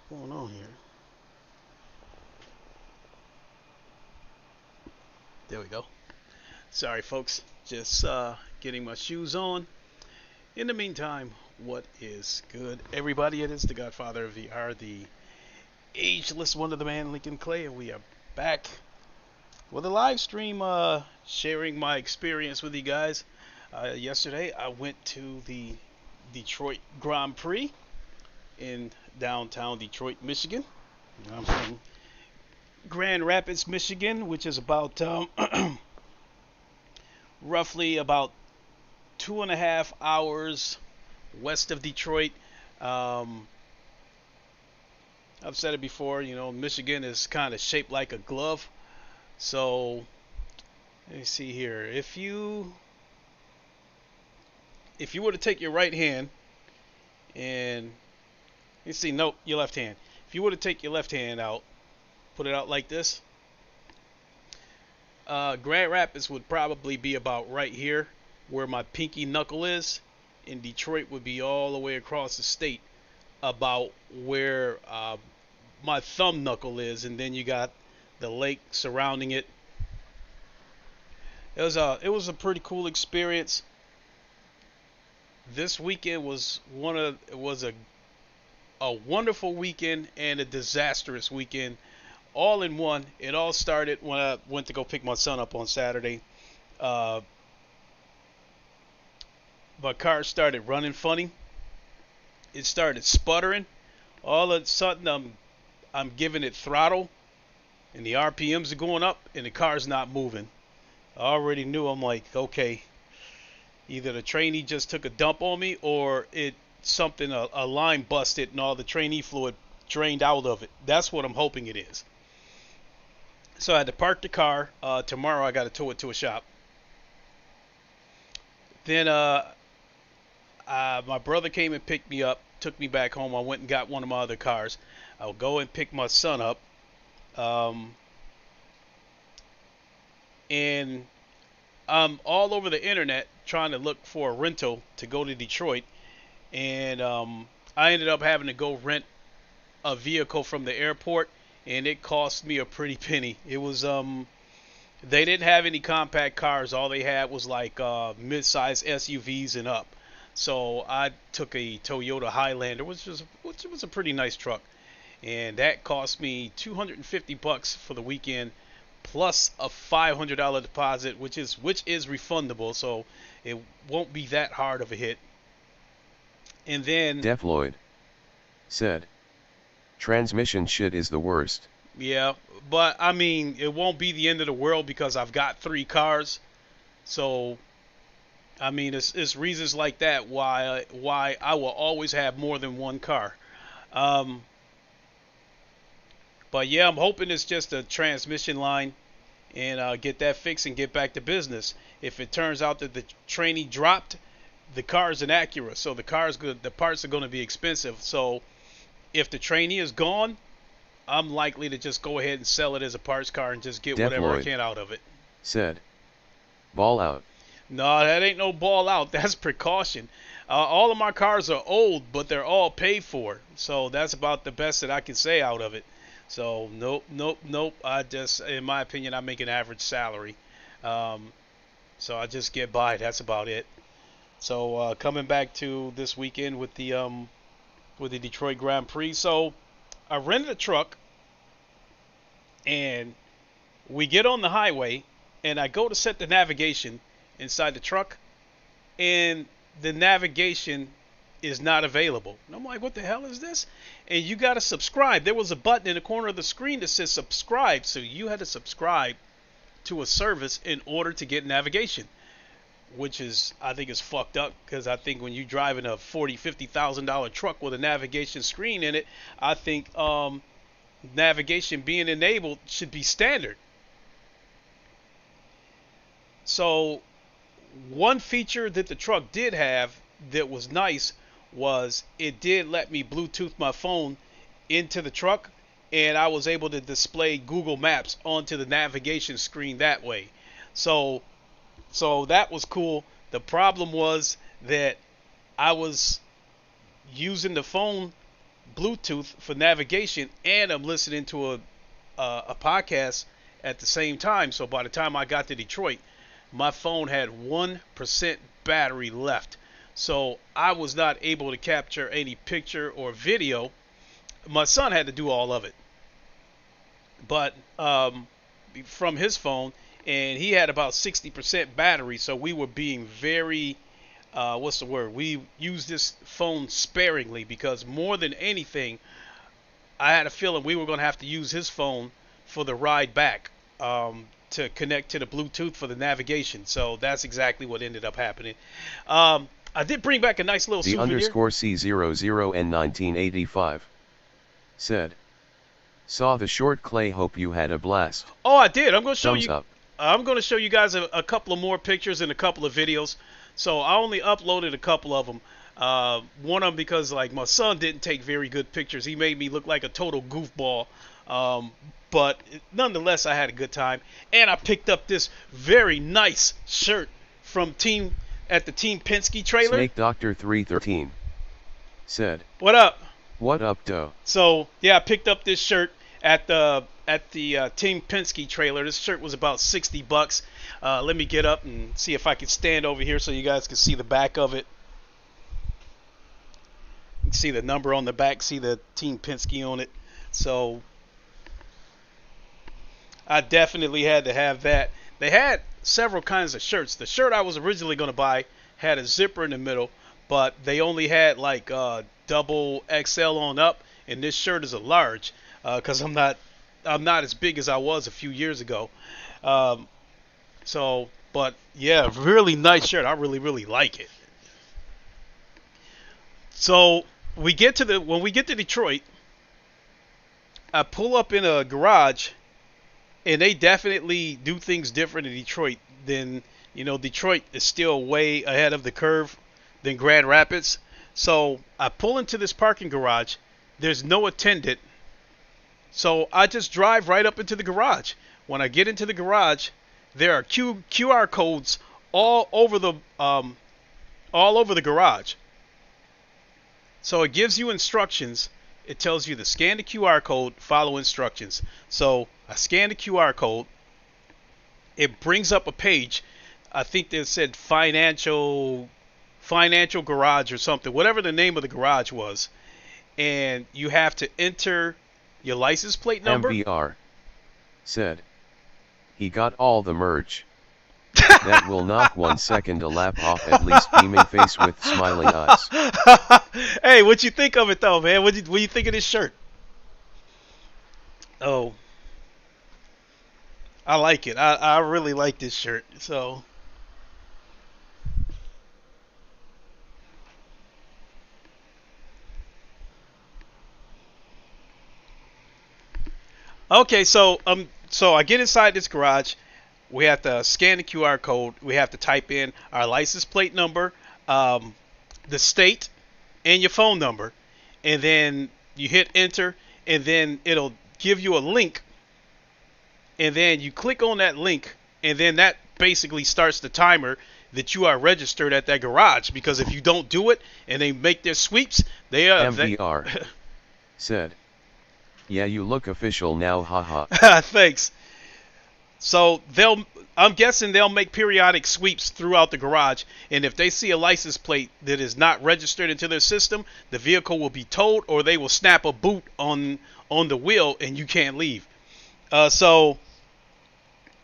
What's going on here? There we go. Sorry, folks. Just getting my shoes on. In the meantime, what is good, everybody? It is the Godfather of VR, the ageless one of the man, Lincoln Clay, and we are back with a live stream, sharing my experience with you guys. Yesterday, I went to the Detroit Grand Prix in downtown Detroit, Michigan. I'm from Grand Rapids, Michigan, which is about roughly about 2.5 hours west of Detroit. Um, I've said it before, Michigan is kind of shaped like a glove. So let me see here. If you were to take your right hand and you see, nope, your left hand. If you were to take your left hand out, put it out like this, Grand Rapids would probably be about right here where my pinky knuckle is, and Detroit would be all the way across the state about where my thumb knuckle is, and then you got the lake surrounding it. It was a pretty cool experience. This weekend was a wonderful weekend and a disastrous weekend all in one. It all started when I went to go pick my son up on Saturday. Uh, my car started running funny. It started sputtering. All of a sudden, I'm giving it throttle, and the RPMs are going up, and the car's not moving. I already knew. I'm like, okay, either the trainee just took a dump on me, or a line busted, and all the trainee fluid drained out of it. That's what I'm hoping it is. So I had to park the car. Tomorrow I got to tow it to a shop. Then my brother came and picked me up, took me back home. I went and got one of my other cars. I'll go and pick my son up. Um, and I'm all over the internet trying to look for a rental to go to Detroit. And I ended up having to go rent a vehicle from the airport, and it cost me a pretty penny. It was they didn't have any compact cars. All they had was like mid-size SUVs and up. So I took a Toyota Highlander, which was a pretty nice truck, and that cost me $250 for the weekend, plus a $500 deposit, which is refundable. So it won't be that hard of a hit. And then Def Lloyd said, transmission shit is the worst. yeah, but I mean, it won't be the end of the world because I've got 3 cars. So, I mean, it's reasons like that why I will always have more than one car. Um, but yeah, I'm hoping it's just a transmission line, and get that fixed and get back to business. If it turns out that the trainee dropped, the car is an Acura, so the parts are going to be expensive. So if the trainee is gone, I'm likely to just go ahead and sell it as a parts car and just get Def whatever I Lloyd can out of it. said, ball out. No, that ain't no ball out. That's precaution. All of my cars are old, but they're all paid for. So that's about the best that I can say out of it. So nope, nope, nope. In my opinion, I make an average salary. Um, so I just get by. That's about it. So coming back to this weekend with the Detroit Grand Prix. So I rented a truck, and we get on the highway, and I go to set the navigation inside the truck, and the navigation is not available. And I'm like, what the hell is this? And you got to subscribe. There was a button in the corner of the screen that says subscribe. So you had to subscribe to a service in order to get navigation, which I think is fucked up, because I think when you're driving a $40,000-$50,000 truck with a navigation screen in it, I think navigation being enabled should be standard. So one feature that the truck did have that was nice was it did let me Bluetooth my phone into the truck, and I was able to display Google Maps onto the navigation screen that way. So that was cool. The problem was that I was using the phone Bluetooth for navigation, and I'm listening to a podcast at the same time. So by the time I got to Detroit, my phone had 1% battery left. So I was not able to capture any picture or video. My son had to do all of it, but from his phone, and he had about 60% battery. So we were being very, what's the word? We used this phone sparingly because more than anything, I had a feeling we were going to have to use his phone for the ride back, to connect to the Bluetooth for the navigation. So that's exactly what ended up happening. I did bring back a nice little The souvenir. underscore C00 N 1985 said, saw the short Clay, hope you had a blast. Oh, I did. I'm going to show Thumbs you. up. I'm going to show you guys a couple of more pictures and a couple of videos. So I only uploaded a couple of them. One of them because like my son didn't take very good pictures. He made me look like a total goofball. But nonetheless, I had a good time. And I picked up this very nice shirt from the Team Penske trailer. Snake Doctor 313 said, What up? what up, doe? So yeah, I picked up this shirt at the Team Penske trailer. This shirt was about $60. Let me get up and see if I can stand over here so you guys can see the back of it. You can see the number on the back, see the Team Penske on it. So I definitely had to have that. They had several kinds of shirts. The shirt I was originally going to buy had a zipper in the middle, but they only had like double XL on up, and this shirt is a large because I'm not as big as I was a few years ago. But yeah, really nice shirt. I really like it. So when we get to Detroit, I pull up in a garage, and they definitely do things different in Detroit than, Detroit is still way ahead of the curve than Grand Rapids. So I pull into this parking garage. There's no attendant. So I just drive right up into the garage. When I get into the garage, there are QR codes all over the garage. So it gives you instructions. It tells you to scan the QR code, follow instructions. So I scan the QR code. It brings up a page. I think they said financial garage or something, whatever the name of the garage was. And you have to enter your license plate number. MVR said, he got all the merch. That will knock 1 second a lap off, at least beaming face with smiling eyes. Hey, what you think of it though, man? What you think of this shirt? Oh, I like it. I really like this shirt. So okay, so I get inside this garage. We have to scan the QR code. We have to type in our license plate number, the state, and your phone number, and then you hit enter, and then it'll give you a link, and then you click on that link, and then that basically starts the timer that you are registered at that garage. Because if you don't do it and they make their sweeps, they are MVR said, yeah, you look official now, haha. Thanks. So I'm guessing they'll make periodic sweeps throughout the garage, and if they see a license plate that is not registered into their system, the vehicle will be towed, or they will snap a boot on the wheel and you can't leave. So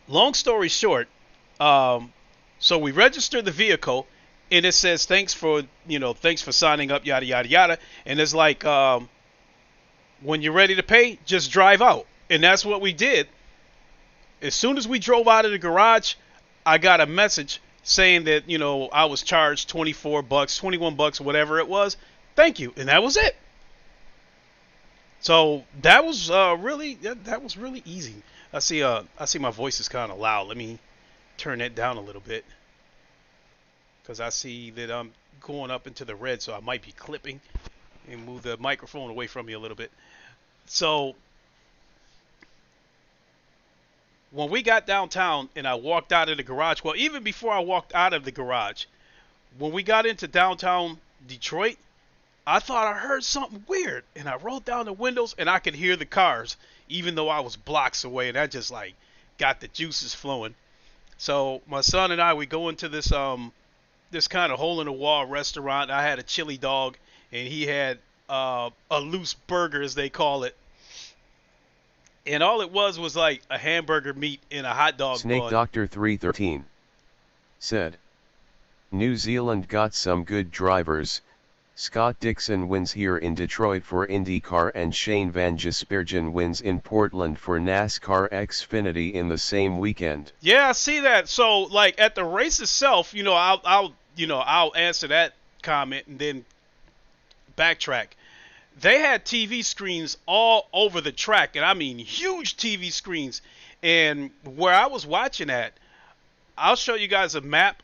long story short, so we register the vehicle, and it says thanks for signing up, yada yada yada, and it's like when you're ready to pay, just drive out. And that's what we did. As soon as we drove out of the garage, I got a message saying that, I was charged $24, $21, whatever it was. Thank you. And that was it. So that was really easy. I see my voice is kind of loud. Let me turn that down a little bit, because I see that I'm going up into the red, so I might be clipping, and move the microphone away from me a little bit. So when we got downtown and I walked out of the garage, well, even before I walked out of the garage, when we got into downtown Detroit, I thought I heard something weird, and I rolled down the windows, and I could hear the cars, even though I was blocks away, and that just like got the juices flowing. So my son and I, we go into this kind of hole in the wall restaurant. I had a chili dog, and he had a loose burger, as they call it, and all it was like a hamburger meat in a hot dog Snake bun. Doctor 313 said, New Zealand got some good drivers. Scott Dixon wins here in Detroit for IndyCar and Shane Van Gisbergen wins in Portland for NASCAR Xfinity in the same weekend. Yeah, I see that. So like at the race itself, I'll answer that comment and then backtrack. They had TV screens all over the track, and I mean huge TV screens. And where I was watching at, I'll show you guys a map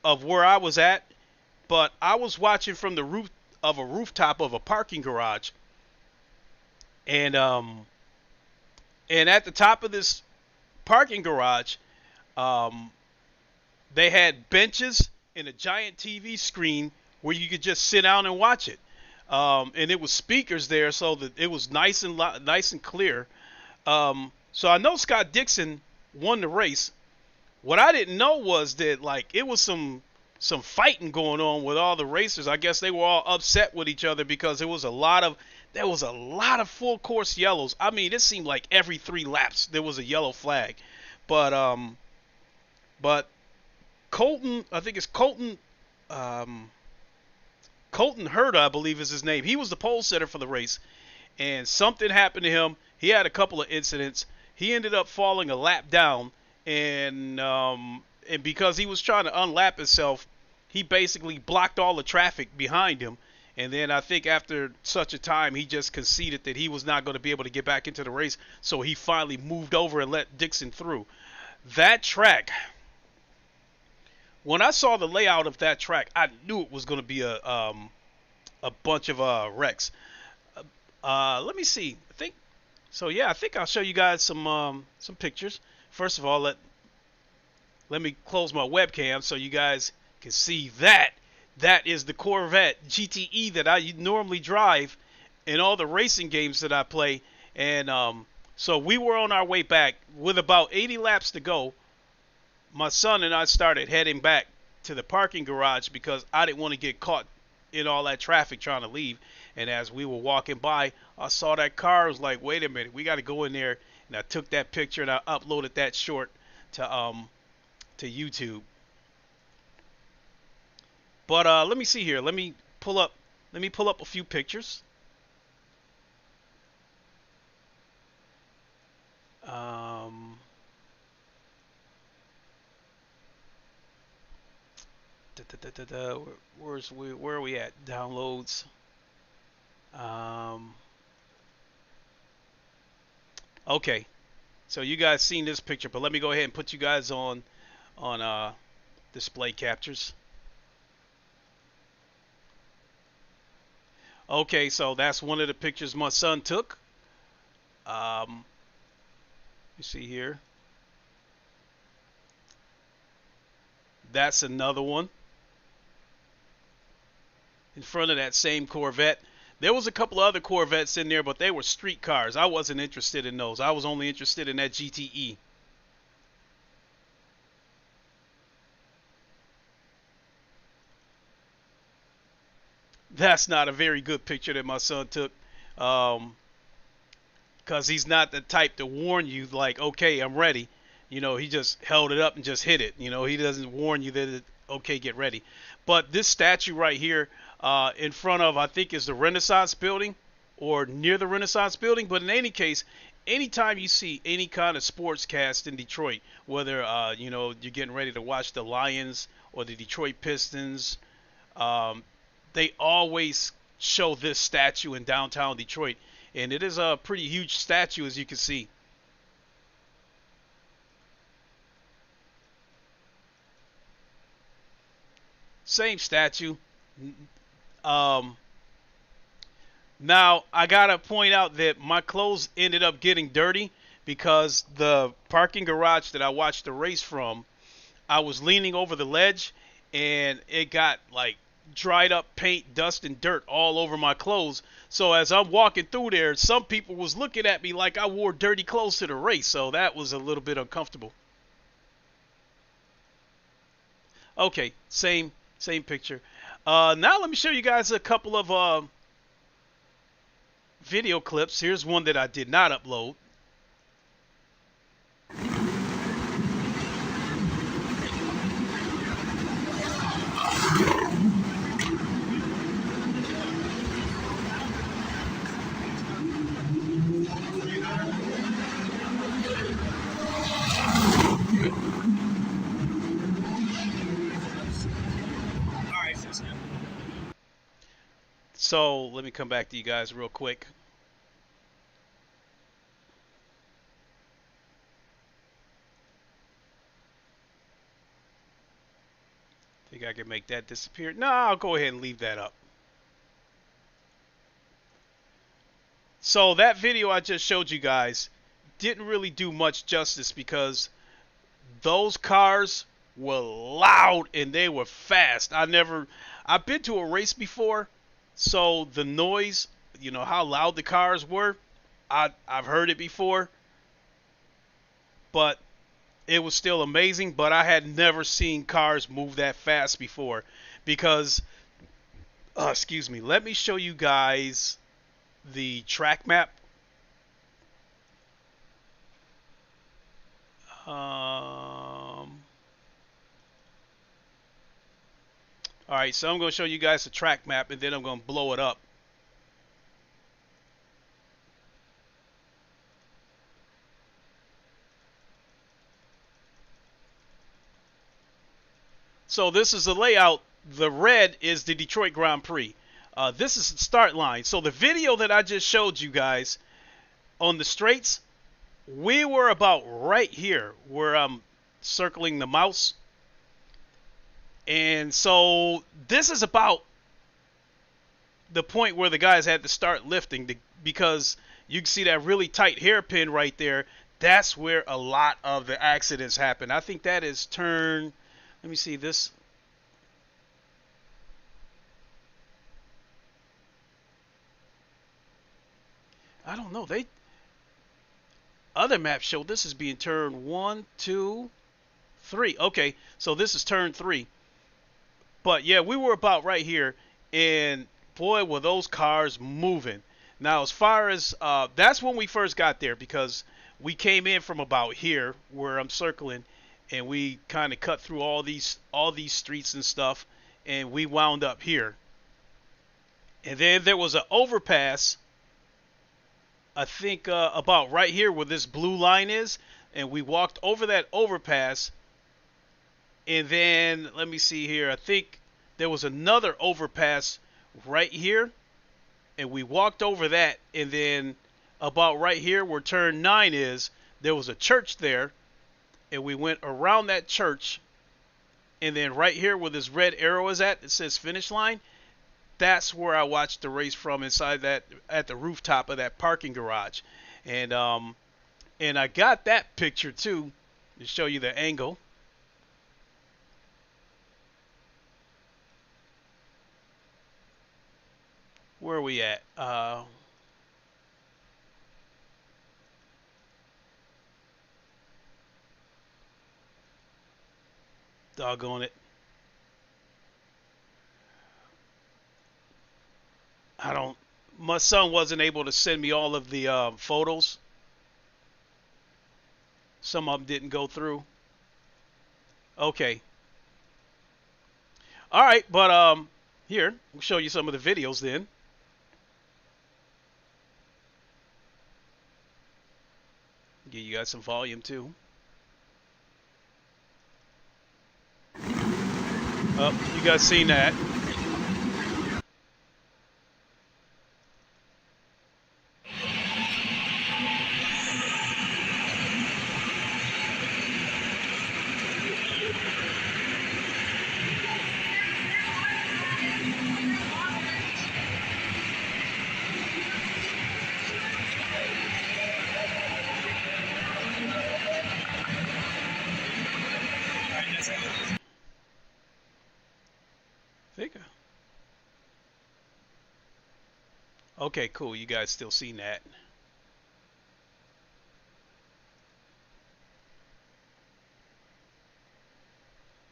of where I was at, but I was watching from the roof of a rooftop of a parking garage, and at the top of this parking garage, um, they had benches and a giant TV screen where you could just sit down and watch it. And it was speakers there, so that it was nice and clear. So I know Scott Dixon won the race. What I didn't know was that like it was some fighting going on with all the racers. I guess they were all upset with each other because there was a lot of full course yellows. I mean, it seemed like every 3 laps there was a yellow flag. But but Colton, I think it's Colton Herta, I believe is his name. He was the pole sitter for the race, and something happened to him. He had a couple of incidents. He ended up falling a lap down, and because he was trying to unlap himself, he basically blocked all the traffic behind him. And then I think after such a time, he just conceded that he was not going to be able to get back into the race, so he finally moved over and let Dixon through. That track, when I saw the layout of that track, I knew it was going to be a bunch of wrecks. Let me see. I think so. Yeah, I think I'll show you guys some pictures. First of all, let me close my webcam so you guys can see that. That is the Corvette GTE that I normally drive in all the racing games that I play. And so we were on our way back with about 80 laps to go. My son and I started heading back to the parking garage because I didn't want to get caught in all that traffic trying to leave. And as we were walking by, I saw that car. I was like, wait a minute, we got to go in there. And I took that picture and I uploaded that short to YouTube. But let me see here. Let me pull up a few pictures. Where are we at? Downloads. Okay. So you guys seen this picture, but let me go ahead and put you guys on display captures. Okay, so that's one of the pictures my son took. You see here. That's another one in front of that same Corvette. There was a couple of other Corvettes in there, but they were street cars. I wasn't interested in those. I was only interested in that GTE. That's not a very good picture that my son took. Because he's not the type to warn you, like, okay, I'm ready. He just held it up and just hit it. He doesn't warn you that, okay, get ready. But this statue right here in front of, I think, is the Renaissance building or near the Renaissance building. But in any case, anytime you see any kind of sports cast in Detroit, whether, you're getting ready to watch the Lions or the Detroit Pistons, they always show this statue in downtown Detroit. And it is a pretty huge statue, as you can see. Same statue. Now, I got to point out that my clothes ended up getting dirty because the parking garage that I watched the race from, I was leaning over the ledge and it got like dried up paint, dust, and dirt all over my clothes. So as I'm walking through there, some people was looking at me like I wore dirty clothes to the race. So that was a little bit uncomfortable. Okay, same picture. Now let me show you guys a couple of video clips. Here's one that I did not upload. So let me come back to you guys real quick. Think I can make that disappear? No, I'll go ahead and leave that up. So that video I just showed you guys didn't really do much justice because those cars were loud and they were fast. I've been to a race before, so the noise, how loud the cars were, I've heard it before, but it was still amazing. But I had never seen cars move that fast before because, excuse me, let me show you guys the track map. Alright, so I'm going to show you guys the track map and then I'm going to blow it up. So this is the layout. The red is the Detroit Grand Prix. This is the start line. So the video that I just showed you guys on the straights, we were about right here where I'm circling the mouse. And so this is about the point where the guys had to start lifting because you can see that really tight hairpin right there. That's where a lot of the accidents happen. I think that is turn, let me see this. I don't know. Other maps show this is being turn 1, 2, 3. Okay, so this is turn 3. But yeah, we were about right here, and boy, were those cars moving. Now, as far as that's when we first got there because we came in from about here where I'm circling, and we kind of cut through all these streets and stuff, and we wound up here. And then there was an overpass, I think about right here where this blue line is, and we walked over that overpass. And then, let me see here, I think there was another overpass right here, and we walked over that, and then about right here where turn 9 is, there was a church there, and we went around that church, and then right here where this red arrow is at, it says finish line, that's where I watched the race from inside that, at the rooftop of that parking garage. And I got that picture too, to show you the angle. Where are we at? Doggone it. My son wasn't able to send me all of the photos. Some of them didn't go through. Okay. All right, but here, we'll show you some of the videos then. Give you guys some volume too. Oh, you guys seen that? I think Okay, cool. You guys still seen that?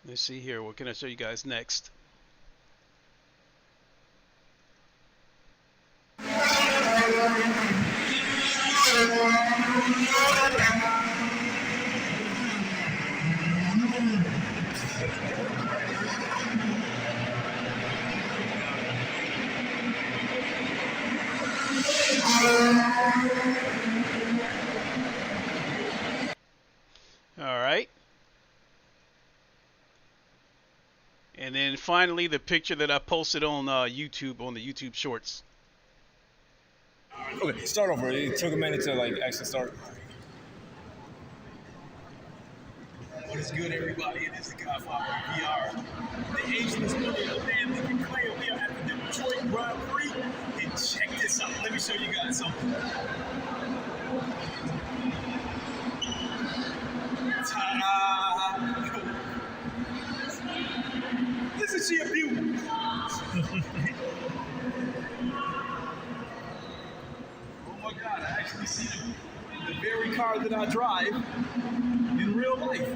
Let's see here. What can I show you guys next? All right. And then finally, the picture that I posted on YouTube, on the YouTube Shorts. Okay, start over. It took a minute to like actually start. What is good, everybody? It is the Godfather of VR. The ageless money of the man Lincoln Clay. We are at the Detroit Grand Prix. And check this out. Let me show you guys something. Ta-da! Isn't she a beauty? Oh my God, I actually see the very car that I drive in real life.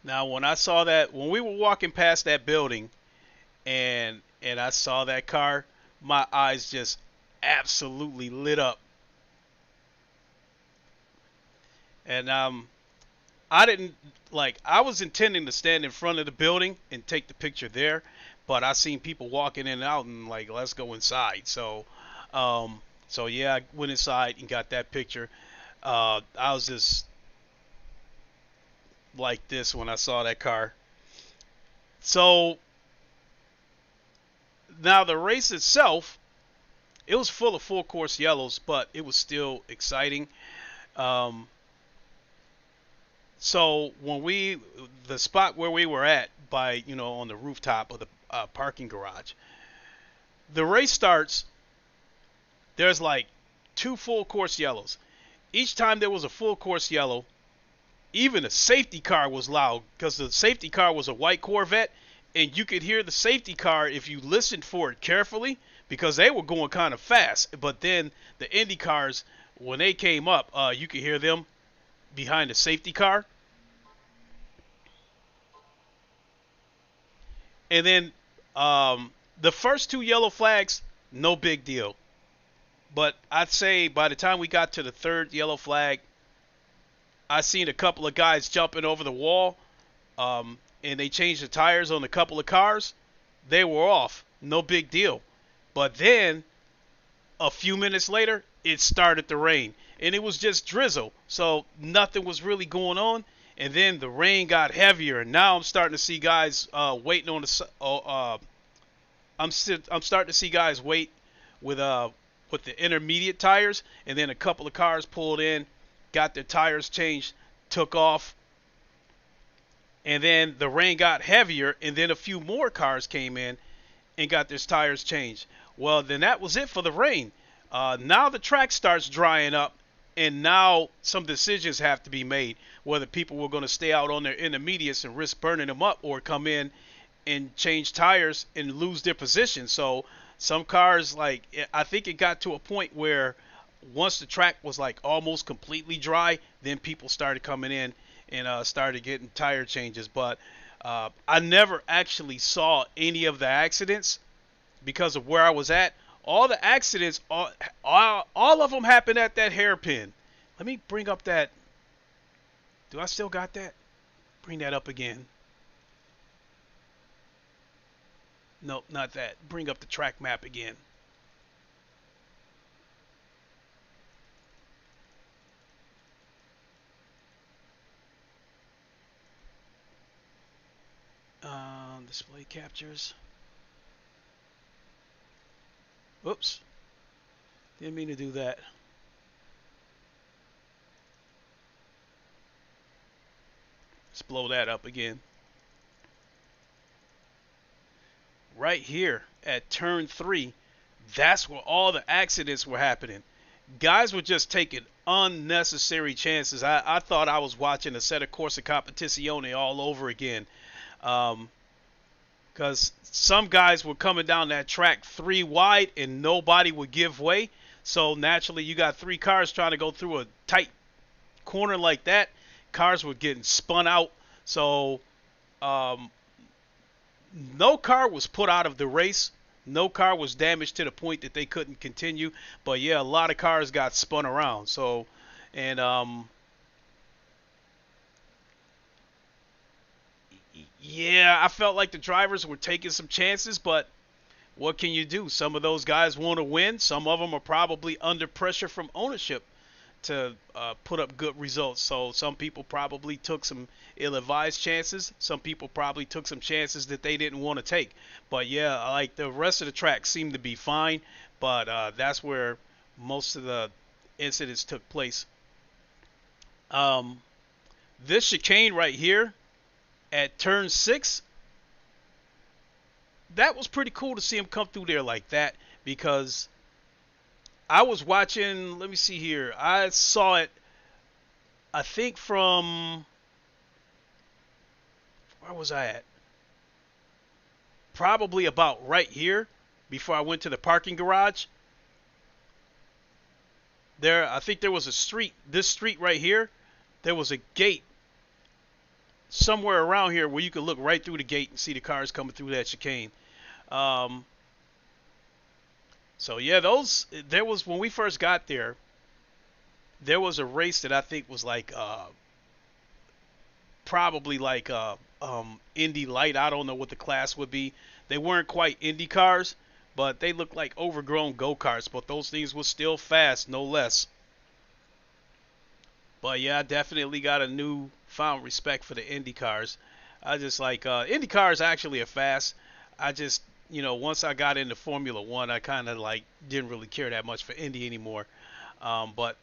Now, when I saw that, when we were walking past that building, and I saw that car, my eyes just absolutely lit up. And I didn't like. I was intending to stand in front of the building and take the picture there, but I seen people walking in and out, and like, let's go inside. So yeah, I went inside and got that picture. I was just like this when I saw that car. So now the race itself, it was full of full course yellows, but it was still exciting. Um, so the spot where we were at by, on the rooftop of the parking garage, the race starts. There's like two full course yellows. Each time there was a full course yellow, even the safety car was loud because the safety car was a white Corvette, and you could hear the safety car if you listened for it carefully because they were going kind of fast. But then the Indy cars, when they came up, you could hear them behind the safety car. And then the first two yellow flags, no big deal. But I'd say by the time we got to the third yellow flag, I seen a couple of guys jumping over the wall, and they changed the tires on a couple of cars. They were off, no big deal. But then, a few minutes later, it started to rain, and it was just drizzle, so nothing was really going on. And then the rain got heavier, and now I'm starting to see guys waiting on the. I'm starting to see guys wait with the intermediate tires, and then a couple of cars pulled in, got their tires changed, took off, and then the rain got heavier, and then a few more cars came in and got their tires changed. Well, then that was it for the rain. Now the track starts drying up, and now some decisions have to be made, whether people were going to stay out on their intermediates and risk burning them up or come in and change tires and lose their position. So some cars, like, I think it got to a point where once the track was like almost completely dry, then people started coming in and started getting tire changes. But I never actually saw any of the accidents because of where I was at. All the accidents, all of them happened at that hairpin. Let me bring up that. Do I still got that? Bring that up again. No, not that. Bring up the track map again. Display captures. Whoops. Didn't mean to do that. Let's blow that up again. Right here at turn 3, that's where all the accidents were happening. Guys were just taking unnecessary chances. I thought I was watching a set of Corsa Competizione all over again. because some guys were coming down that track 3 wide and nobody would give way. So naturally, you got 3 cars trying to go through a tight corner like that. Cars were getting spun out. So um, no car was put out of the race. No car was damaged to the point that they couldn't continue. But yeah, a lot of cars got spun around. So, and yeah, I felt like the drivers were taking some chances, but what can you do? Some of those guys want to win. Some of them are probably under pressure from ownership to put up good results. So some people probably took some ill-advised chances. Some people probably took some chances that they didn't want to take. But yeah, like the rest of the track seemed to be fine. But that's where most of the incidents took place. Um, this chicane right here at turn 6, that was pretty cool to see him come through there like that, because I was watching, let me see here, I saw it, I think from, where was I at? Probably about right here before I went to the parking garage. There, I think there was a street, this street right here, there was a gate somewhere around here where you could look right through the gate and see the cars coming through that chicane. So yeah, there was, when we first got there, there was a race that I think was like probably like Indy Light. I don't know what the class would be. They weren't quite Indy cars, but they looked like overgrown go-karts, but those things were still fast, no less. But yeah, I definitely got a newfound respect for the Indy cars. I just like Indy cars actually are fast. I just, once I got into Formula One, I kind of like didn't really care that much for Indy anymore. But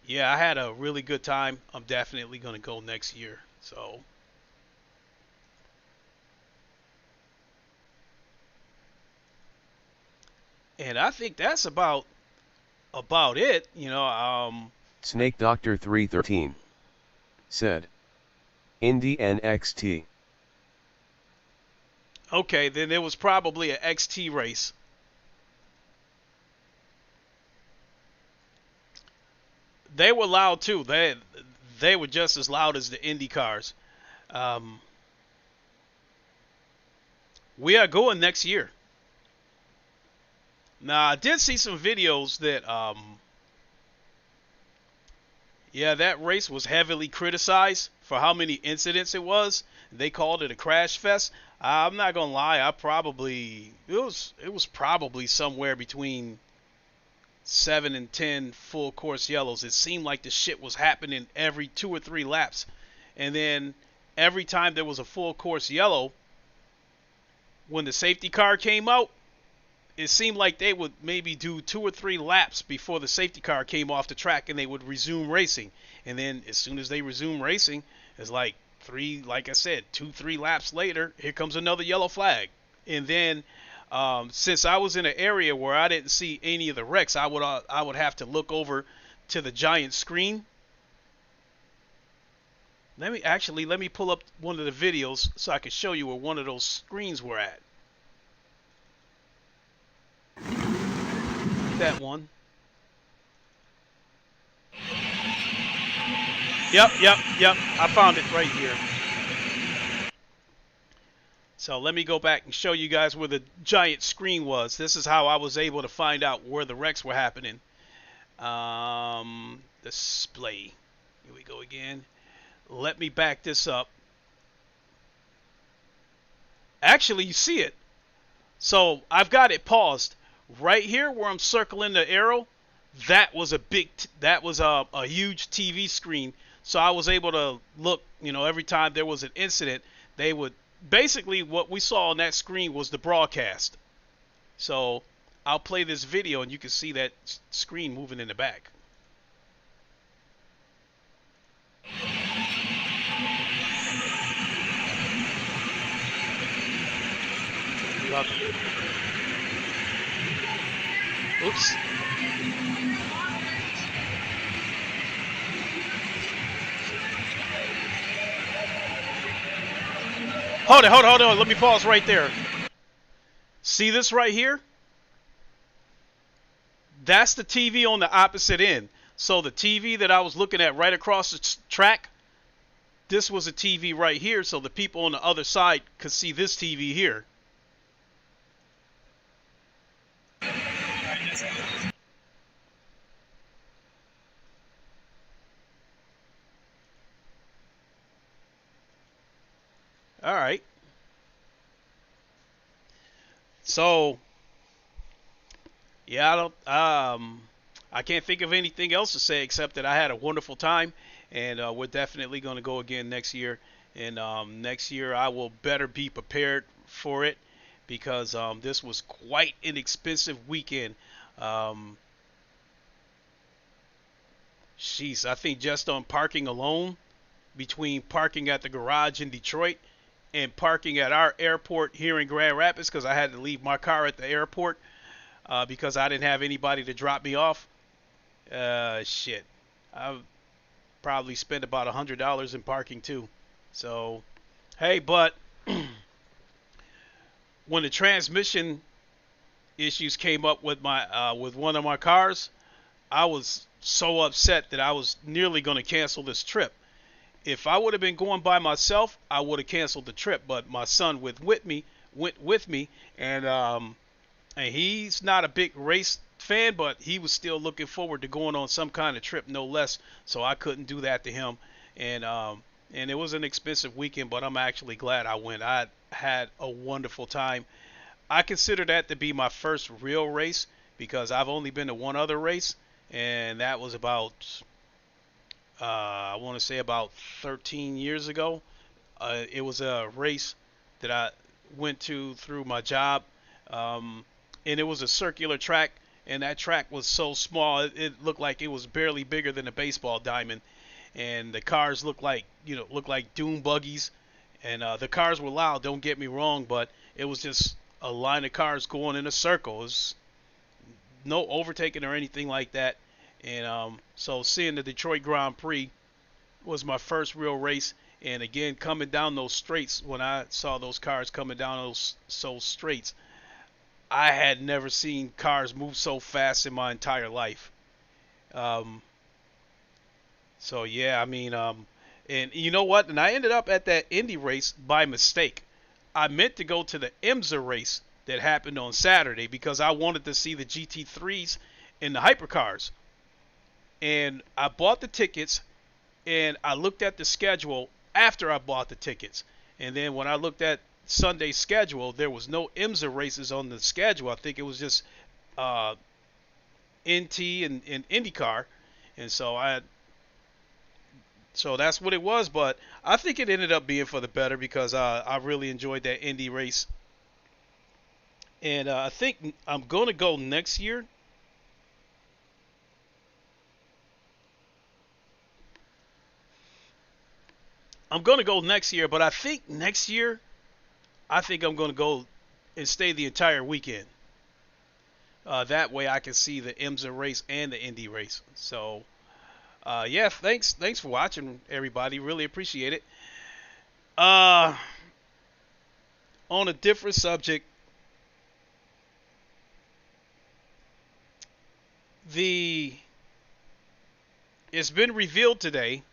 yeah, I had a really good time. I'm definitely gonna go next year. So and I think that's about it. Snake Doctor 313 said, Indy NXT. Okay, then there was probably an XT race. They were loud too. They were just as loud as the Indy cars. Um, we are going next year. Now I did see some videos that yeah, that race was heavily criticized for how many incidents it was. They called it a crash fest. I'm not gonna lie, it was probably somewhere between 7 and 10 full course yellows. It seemed like the shit was happening every 2 or 3 laps. And then every time there was a full course yellow, when the safety car came out, it seemed like they would maybe do 2 or 3 laps before the safety car came off the track and they would resume racing. And then as soon as they resume racing, it's like like I said, 2-3 laps later, here comes another yellow flag. And then since I was in an area where I didn't see any of the wrecks, I would have to look over to the giant screen. Let me pull up one of the videos so I can show you where one of those screens were at. That one. Yep. I found it right here. So let me go back and show you guys where the giant screen was. This is how I was able to find out where the wrecks were happening. Display. Here we go again. Let me back this up. Actually, you see it. So I've got it paused. Right here where I'm circling the arrow, that was a huge TV screen. So I was able to look, every time there was an incident, they would basically, what we saw on that screen was the broadcast. So I'll play this video and you can see that screen moving in the back. Oops. Hold on. Let me pause right there. See this right here? That's the TV on the opposite end. So the TV that I was looking at right across the track, this was a TV right here, so the people on the other side could see this TV here. All right. So, yeah, I can't think of anything else to say except that I had a wonderful time, and we're definitely going to go again next year. And next year I will better be prepared for it because this was quite an expensive weekend. Um, I think just on parking alone, between parking at the garage in Detroit and parking at our airport here in Grand Rapids, because I had to leave my car at the airport because I didn't have anybody to drop me off. Shit, I probably spent about $100 in parking too. So, hey, but when the transmission issues came up with my with one of my cars, I was so upset that I was nearly going to cancel this trip. If I would have been going by myself, I would have canceled the trip. But my son went with me, and he's not a big race fan, but he was still looking forward to going on some kind of trip, no less. So I couldn't do that to him, and it was an expensive weekend, but I'm actually glad I went. I had a wonderful time. I consider that to be my first real race because I've only been to one other race, and that was about I want to say about 13 years ago. It was a race that I went to through my job, and it was a circular track, and that track was so small it looked like it was barely bigger than a baseball diamond, and the cars looked like dune buggies, and the cars were loud. Don't get me wrong, but it was just a line of cars going in a circle. It was no overtaking or anything like that. And so seeing the Detroit Grand Prix was my first real race. And again, coming down those straights, when I saw those cars coming down those straights, I had never seen cars move so fast in my entire life. Um, so yeah, I mean, and you know what? And I ended up at that Indy race by mistake. I meant to go to the IMSA race that happened on Saturday because I wanted to see the GT3s and the hypercars. And I bought the tickets, and I looked at the schedule after I bought the tickets. And then when I looked at Sunday's schedule, there was no IMSA races on the schedule. I think it was just uh, NT and IndyCar. And so that's what it was. But I think it ended up being for the better because I really enjoyed that Indy race. And I think I'm going to go next year. I'm going to go next year, but I think next year, I think I'm going to go and stay the entire weekend. That way I can see the IMSA race and the Indy race. So, yeah, thanks for watching, everybody. Really appreciate it. Uh, on a different subject, the it's been revealed today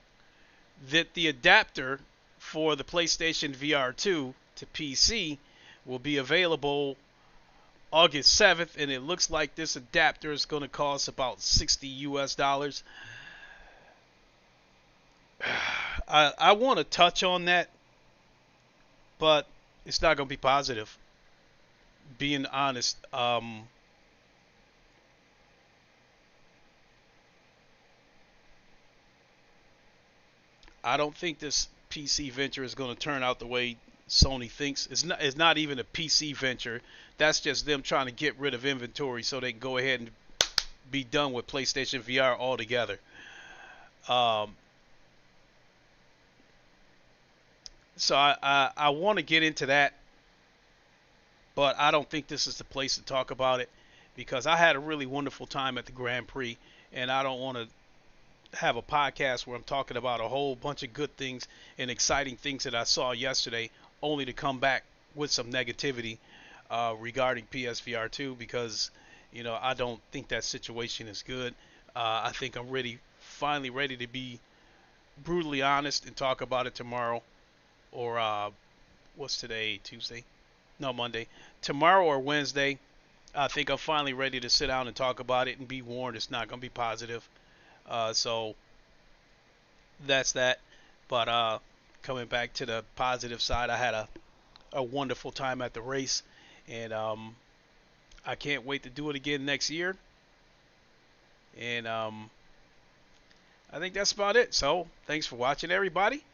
that the adapter for the PlayStation VR 2 to PC will be available August 7th, and it looks like this adapter is going to cost about $60 US. I want to touch on that, but it's not going to be positive. Being honest, I don't think this PC venture is going to turn out the way Sony thinks. It's not even a PC venture. That's just them trying to get rid of inventory so they can go ahead and be done with PlayStation VR altogether. Um, so I want to get into that, but I don't think this is the place to talk about it because I had a really wonderful time at the Grand Prix, and I don't want to have a podcast where I'm talking about a whole bunch of good things and exciting things that I saw yesterday, only to come back with some negativity regarding PSVR 2 because I don't think that situation is good. I think I'm finally ready to be brutally honest and talk about it tomorrow or what's today? Tuesday? No, Monday. Tomorrow or Wednesday. I think I'm finally ready to sit down and talk about it and be warned it's not going to be positive. So that's that. But coming back to the positive side, I had a wonderful time at the race, and I can't wait to do it again next year. And I think that's about it. So thanks for watching, everybody.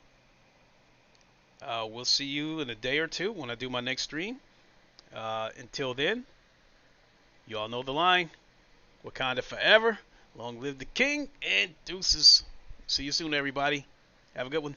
We'll see you in a day or two when I do my next stream. Until then, you all know the line. Wakanda forever. Long live the king, and deuces. See you soon, everybody. Have a good one.